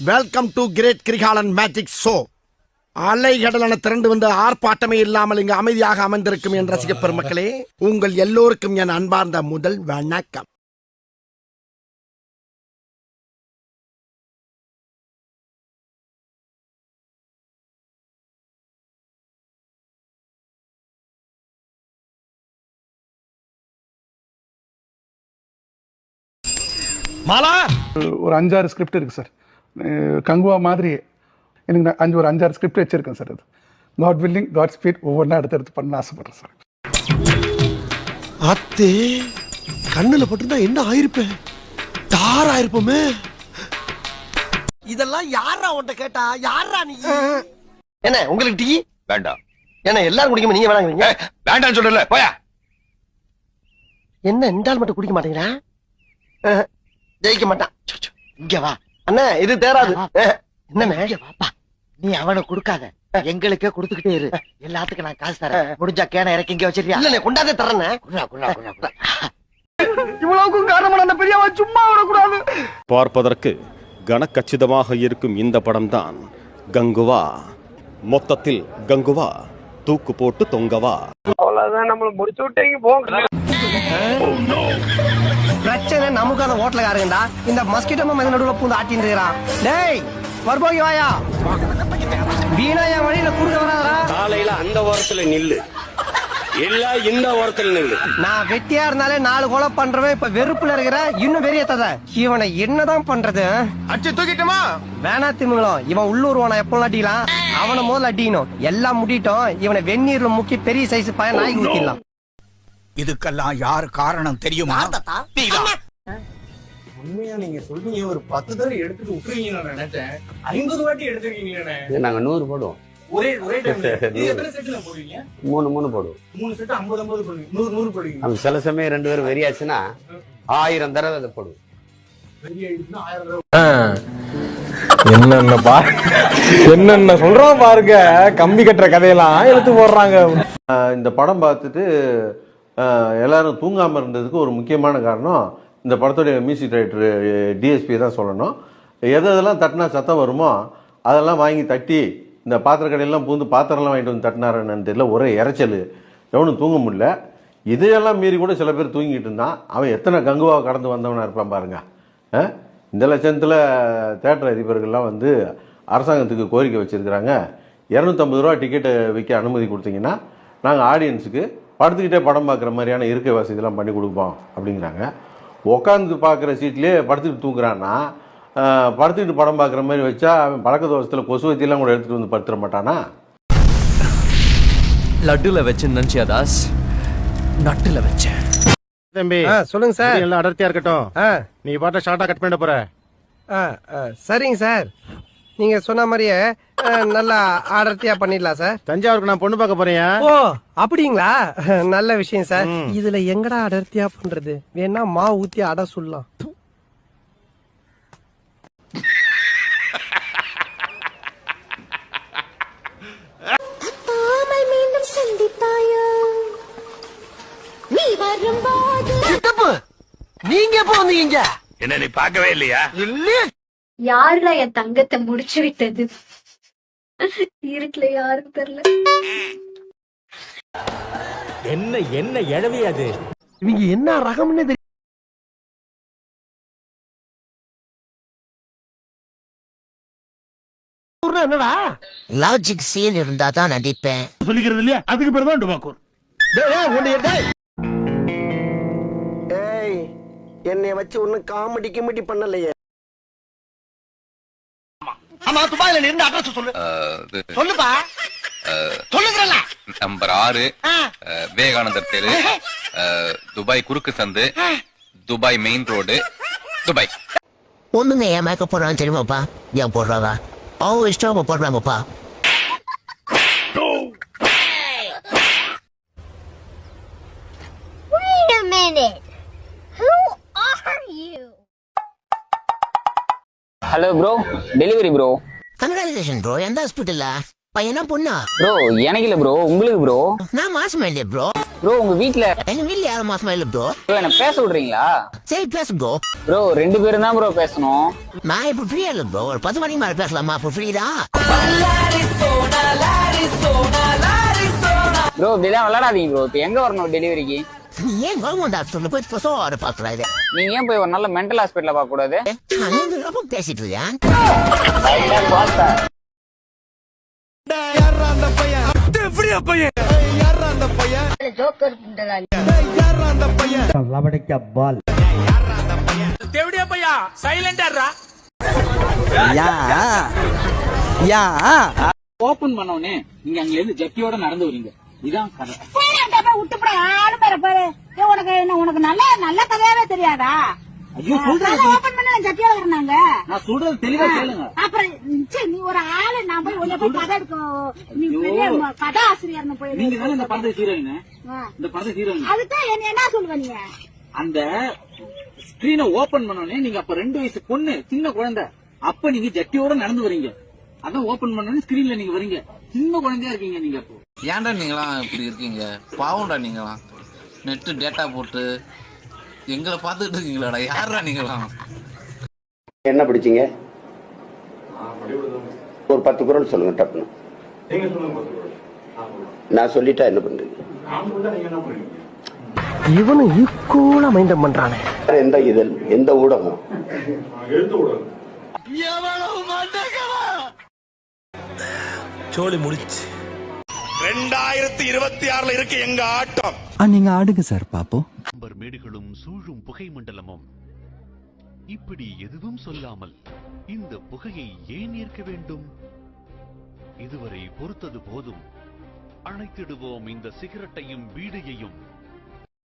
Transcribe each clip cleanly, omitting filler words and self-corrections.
Welcome to great Kirikalan magic show. அலைகடலான திரண்டு வந்து ஆர்ப்பாட்டமே இல்லாமல் இங்கு அமைதியாக அமர்ந்திருக்கும் என் ரசிக பெருமக்களே, உங்கள் எல்லோருக்கும் என் அன்பார்ந்த முதல் வணக்கம். மாலா ஒரு 5-6 ஸ்கிரிப்ட் இருக்கு சார். கங்குவா மாதிரி எனக்கு ஒரு 5-6 ஸ்கிரிப்ட் வச்சிருக்கேன் சார். அது காட் வில்லிங், காட் ஸ்பீட் ஒவ்வொன்றா எடுத்து பண்ண ஆசைப்படுறேன் சார். அத்தே கண்ணுல பட்டுருந்தா என்ன ஆயிருப்பேன், டார் ஆயிருப்போமே. இதெல்லாம் யாரா உன்ட்ட கேட்டா? யாரா நீ? என்ன உங்களுக்கு டீ வேண்டாம்? என்ன எல்லாரும் குடிக்காம நீங்க வேணாங்க? வேண்டாம்னு சொல்லல, போயா. என்ன இந்த ஆள் மட்டும் குடிக்க மாட்டேங்கிறான்? ஜெயிக்க மாட்டான். இங்க வா அண்ணா, இது தேராது. என்ன வாப்பா, நீ அவனை கொடுக்காத, எங்களுக்கே கொடுத்துக்கிட்டே இரு. எல்லாத்துக்கும் நான் காசு தரேன். முடிஞ்சா கேன இறக்கி இங்க வச்சிருக்கியா? இல்ல கொண்டாதே தரேன். இவ்வளவுக்கும் காரணம் அந்த பெரியவா சும்மா விடக்கூடாது. பார்ப்பதற்கு கனக்கச்சிதமாக இருக்கும் இந்த படம்தான் கங்குவா. மொத்தத்தில் கங்குவா தூக்கு போட்டு தொங்கவா. அவ்வளவுதான், நம்மள முடிச்சு விட்டீங்க போங்க. பிரச்சனை நமக்கான ஹோட்டலுக்காரங்கடா. இந்த மஸ்கிட்டோ மத நடுவுல பூந்து ஆட்டின்னு இருக்கிறான். டேய் வரபோகி வாயா, வீணாயா வழியில குறுக்க வராதடா. காலையில அந்த ஓரத்துல நில்லு, எல்லாம் இந்த ஓரத்துல நில்லு. நான் வெட்டியா இருந்தாலே 4 கொலை பண்றவன் இப்ப வெறுப்புல இருக்கிற. இன்னும் வெறியத்தத இவனை என்னதான் பண்றது? அடிச்சு தூக்கிட்டுமா? வேணா திமுங்களும், இவன் உள்ளூர்வான எப்போ அடிக்கலாம். அவனை முதல்ல அடிக்கணும். எல்லாம் முடிட்டோம். இவனை வெந்நீர்ல முக்கி பெரிய சைஸ் பையன் நாய் ஊத்திடலாம். இதுக்கெல்லாம் யார் காரணம் தெரியுமா? உண்மையா நீங்க சொல்றீங்க, ஒரு 10 தடவை எடுத்துட்டு விட்டுருவீங்க நான் நினைச்சேன். 50 வாட்டி எடுத்துருக்கீங்களே. நாங்க 100 போடுவோம். ஒரே டைம்ல எத்தனை செட்ல போடுவீங்க? 3 போடுவோம். 3 செட் 50 போடுவீங்க. 100 போடுவீங்க. நம்ம சில சமயம் 2 பேரும் வெறியாச்சுன்னா 1000 தடவை அதை போடுவோம். பெரிய ஆயிடுச்சுன்னா 1000 தடவை. என்னென்ன சொல்றோம் பாருங்க. கம்பி கட்டுற கதையெல்லாம் எடுத்து போடுறாங்க. இந்த படம் பார்த்துட்டு எல்லாரும் தூங்காமல் இருந்ததுக்கு ஒரு முக்கியமான காரணம் இந்த படத்துடைய மியூசிக் டைரக்டர் டிஎஸ்பி தான் சொல்லணும். எதெல்லாம் தட்டினா சத்தம் வருமோ அதெல்லாம் வாங்கி தட்டி இந்த பாத்திர கடையெல்லாம் பூந்து பாத்திரம்லாம் வாங்கிட்டு வந்து தட்டினாருன்னு தெரியல. ஒரே இறைச்சல், எவனும் தூங்க முடியல. இதையெல்லாம் மீறி கூட சில பேர் தூங்கிட்டு இருந்தான். அவன் எத்தனை கங்குவாவை கடந்து வந்தவனாக இருப்பான் பாருங்க. இந்த லட்சத்தில் தேட்டர் அதிபர்கள்லாம் வந்து அரசாங்கத்துக்கு கோரிக்கை வச்சுருக்கிறாங்க. 250 ரூபா டிக்கெட்டு விற்க அனுமதி கொடுத்தீங்கன்னா நாங்கள் ஆடியன்ஸுக்கு படுத்துக்கிட்டே படம் பார்க்குற மாதிரியான இருக்கை வசதியெல்லாம் பண்ணி கொடுப்போம் அப்படிங்கிறாங்க. உட்காந்து பார்க்குற சீட்லேயே படுத்துக்கிட்டு தூங்குறான்னா படுத்துக்கிட்டு படம் பார்க்குற மாதிரி வச்சா அவன் பழக்க தோசத்தில் கொசு வத்தியெல்லாம் கூட எடுத்துகிட்டு வந்து படுத்துட மாட்டானா? லட்டுல வச்சேன்னு நினைச்சியா தாஸ்? நட்டுல வச்சேன். தம்பி சொல்லுங்க சார். எல்லாம் அடர்த்தியா இருக்கட்டும். நீ பாட்ட ஷார்ட்டா கட் பண்ண போற. சரிங்க சார், நீங்க சொன்ன மாதிரியே நல்லா அடர்த்தியா பண்ணிடலாம் சார். தஞ்சாவூருக்கு நான் பொண்ணு பார்க்க போறேன். ஓ அப்படிங்களா? நல்ல விஷயம் சார். இதுல எங்கடா அடர்த்தியா பண்றது? வேணா மாவு ஊத்தி அட சொல்லலாம். நீங்க எப்போ வந்தீங்க? என்ன நீ பார்க்கவே இல்லையா? யாருல என் தங்கத்தை முடிச்சு விட்டது? இருட்டுல யாரும் தெரியல. என்ன எழவியாது? இவங்க என்ன ரகம்னு தெரியும். என்னடா லாஜிக் சீன் இருந்தா தான் நடிப்பேன். சொல்லிக்கிறது இல்லையா? அதுக்கு பேர் தான் டுபாக்கூர். ஏய், என்னை வச்சு ஒன்னும் காமெடி கிமெடி பண்ணலையே. ஆமா, துபாயில இருந்து அட்ரஸ் சொல்லு. சொல்லுப்பா, சொல்லுங்கறல. நம்பர் 6 விவேகானந்தர் தெரு, துபாய் குறுக்கு சந்து, துபாய் மெயின் ரோடு, துபாய். ஒண்ணுங்க ஏன் மேக்கப் போடுறான்னு தெரியுமாப்பா? ஏன் போடுறாங்க? அவங்க இஷ்டம் போடுறாங்கப்பா. Wait a minute. Who are you? Hello bro, delivery bro. Congratulation bro. எந்த ஹாஸ்பிட்டல்ல? பையனா பொண்ணா? ப்ரோ எனக்கு இல்ல ப்ரோ, உங்களுக்கு ப்ரோ. நான் மாசம் இல்லையே ப்ரோ. ப்ரோ உங்க வீட்ல எங்க வீட்ல 6 மாசமா இல்ல ப்ரோ. ப்ரோ என்ன பேச விடுறீங்களா? சரி பேசு ப்ரோ. ப்ரோ 2 பேரும் தான் ப்ரோ பேசணும். நான் இப்ப ஃப்ரீயா இல்ல ப்ரோ. ஒரு 10 மணிக்கு மேல பேசலாமா? அப்ப ஃப்ரீ தான். ப்ரோ இப்படிலாம் விளையாடாதீங்க ப்ரோ. இப்போ எங்க வரணும் டெலிவரிக்கு? நீ ஏன் கவர்மெண்ட் ஹாஸ்பிட்டல் போய் பிரசவம் பாக்குறாரு? நீங்க ஏன் போய் ஒரு நல்ல மென்டல் ஹாஸ்பிட்டல்ல பார்க்க கூடாது? நான் பேசிட்டு இருக்கேன். ஜோக்கர் பால் தேவடியா பையா சைலண்டா ஓபன் பண்ணவனே நீங்க அங்க இருந்து ஜட்டியோட நடந்து வரீங்க. இதான் கதை. விட்டுப்பட ஆளு பேர பாரு. உனக்கு நல்ல கதையாவே தெரியாதா? ஐயோ ஓபன் பண்ண ஜட்டியா வரணாங்க. நான் சொல்றது தெளிவா கேளுங்க. அப்புறம் நீ ஒரு ஆளு நான் போய் உன்னை போய் கதை எடுக்க நீ பெரிய கதை ஆசிரியர்னு போய் நீங்க தானே இந்த படத்தை ஹீரோயின். இந்த படத்தை ஹீரோயின். அதுதான் என்ன சொல்லுவ நீ? அந்த ஸ்கிரீனை ஓபன் பண்ணோடனே நீங்க அப்ப 2 வயசு பொண்ணு சின்ன குழந்தை. அப்ப நீங்க ஜட்டியோட நடந்து வரீங்க. அதான் ஓபன் பண்ணோடனே ஸ்கிரீன்ல நீங்க வரீங்க. சின்ன குழந்தையா இருக்கீங்க நீங்க. அப்போ ஏன்டா நீங்களாம் இப்படி இருக்கீங்க? பாவம்டா நீங்களாம். நெட்டு டேட்டா போட்டு எங்களை பார்த்துட்டு இருக்கீங்களாடா? யாரா நீங்களாம்? என்ன படிச்சீங்க? ஒரு 10 குறள் சொல்லுங்க டப்புன்னு. நான் சொல்லிட்டா என்ன பண்றீங்க? இவனு ஈக்குவலா மைண்டம் பண்றானே. எந்த இதழ், எந்த ஊடகம்? சோலி முடிச்சு 2026 இருக்கு எங்க ஆட்டம். நீங்க ஆடுங்க சார் பாப்போம். மேடுகளும் சூழும் புகை மண்டலமும் இப்படி எதுவும் சொல்லாமல் இந்த புகையை ஏன் ஏற்க வேண்டும்? இதுவரை பொறுத்தது போதும். அணைத்திடுவோம் இந்த சிகரெட்டையும் பீடியையும்.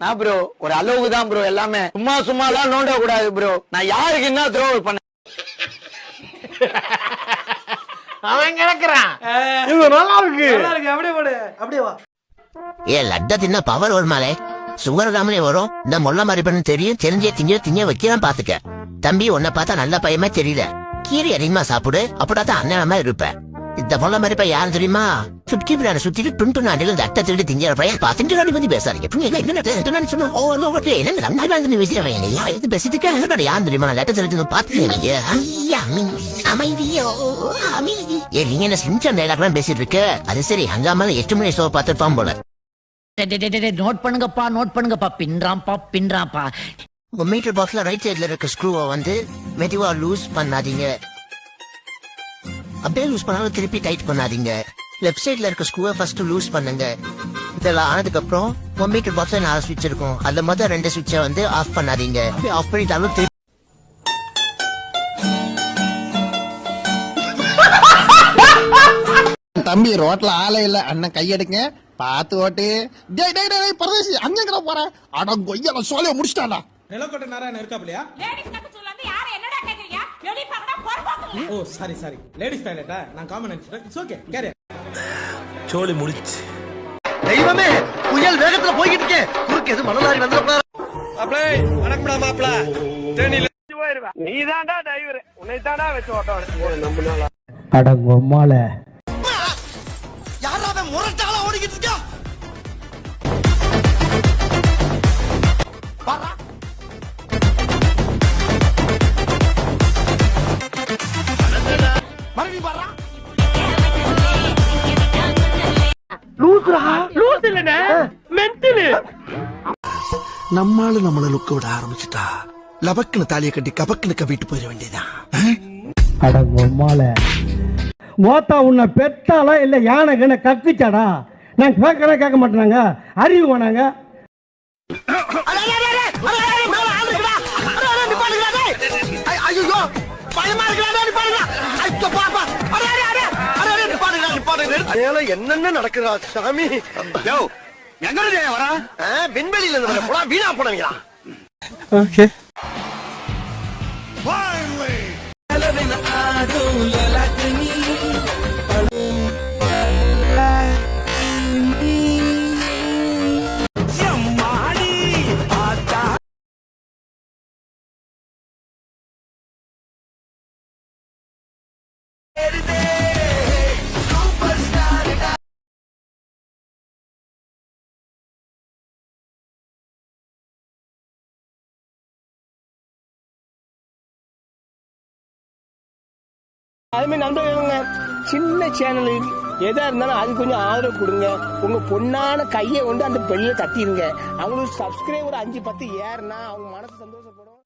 நான் ப்ரோ ஒரு அளவுக்கு தான் ப்ரோ. எல்லாமே சும்மா எல்லாம் நோண்ட கூடாது ப்ரோ. நான் யாருக்கு என்ன துரோகம் பண்ண? அவன் கிடக்குறான். இது நல்லா இருக்கு. அப்படியே போடு. அப்படியே வா. ஏ லட்ட தின்ன பவர் வருமாலே. சுகர் தாமலே வரும். இந்த மொல்ல மாதிரி பண்ணு தெரியும். திங்க வைக்கலாம் பாத்துக்க. தம்பி உன்னை பார்த்தா நல்ல பையமே தெரியல. கீரை அதிகமா சாப்பிடு. அப்படிதான் அண்ணன் இருப்ப. இந்த மொல்ல மாதிரி பையன் யாரும் தெரியுமா? சுற்றி பிள்ளைய சுத்திட்டு துண்டு நாட்டில் இந்த அட்டை திருடி திங்கிற பையன் பார்த்துட்டு நாடி பத்தி பேசாதீங்க. என்ன சொன்னா பேசிட்டு யாரும் தெரியுமா? லட்ட திருடி பார்த்துட்டு அமைதியோ அமைதி. ஏ நீங்க என்ன சிம்சன் டைலாக்லாம் பேசிட்டு இருக்கு? அது சரி ஹங்காமால 8 மணி ஷோ பார்த்துருப்பான் போல. நோட் பண்ணுங்கப்பா பின்றாம்பா. உங்க மீட்டர் பாக்ஸ்ல ரைட் சைடுல இருக்க ஸ்க்ரூவை வந்து மெதுவா லூஸ் பண்ணாதீங்க. அப்படியே லூஸ் பண்ணாலும் திருப்பி டைட் பண்ணாதீங்க. லெஃப்ட் சைடுல இருக்க ஸ்க்ரூவை ஃபர்ஸ்ட் லூஸ் பண்ணுங்க. இதெல்லாம் ஆனதுக்கு அப்புறம் 1 மீட்டர் பாக்ஸ்ல 4 ஸ்விட்ச் இருக்கும். அதுல மொத்தம் 2 ஸ்விட்சை வந்து ஆஃப் பண்ணாதீங்க. ஆஃப் பண்ணிட்டாலும் திருப்பி தம்பி ரோட்ல ஆளே இல்ல. அண்ணன் கையெடுங்க பாத்து ஓட்டு. பரதேசி அங்க போற அட கொய்யா சோலைய முடிச்சிட்டாடா. நிலக்கோட்டை நாராயணன் இருக்காப்லையா? ஓ சாரி லேடிஸ் டாய்லெட்டா? நான் காமன் நினைச்சிட்டேன். It's okay carry. சோலி முடிச்சு. தெய்வமே புயல் வேகத்துல போய்கிட்டு இருக்கே. குறுக்கு எது மணலாரி வந்துடக்கூடாது. மாப்ளே வணக்கம்டா மாப்ள. தேனில போயிருவேன். நீதான்டா டிரைவர். உன்னை தான்டா வெச்சு ஓட்ட நம்பனால. அட கொம்மால. யாராவது முரட்டால ஓடிக்கிட்டு இருக்கா? பாரா மறுபடி பாரா. லூஸ் இல்லனே மென்டல். நம்மால நம்மள லுக்க விட ஆரம்பிச்சுட்டா லபக்குன்னு தாலியை கட்டி கபக்குன்னு கவிட்டு போயிட வேண்டியதான். அட கொம்மால. மோத்தா உன்னை பெத்தாலா இல்ல யானை கண்ண கக்குச்சாடா? நான் கேட்க மாட்டேனாங்க. அறிவு வேணாங்க. ஐயோ பயமா இருக்கா? என்னென்ன நடக்குதா சாமி? எங்க வர விண்வெளியில இருந்து வீணா போனவங்களா? அதுமாதிரி நண்பர்களுங்க சின்ன சேனல் எதா இருந்தாலும் அது கொஞ்சம் ஆதரவு கொடுங்க. உங்க பொண்ணான கையை கொண்டு அந்த பெல்ல தட்டிடுங்க. அவங்களுக்கு சப்ஸ்கிரைபர் 5-10 ஏறுனா அவங்க மனசு சந்தோஷப்படும்.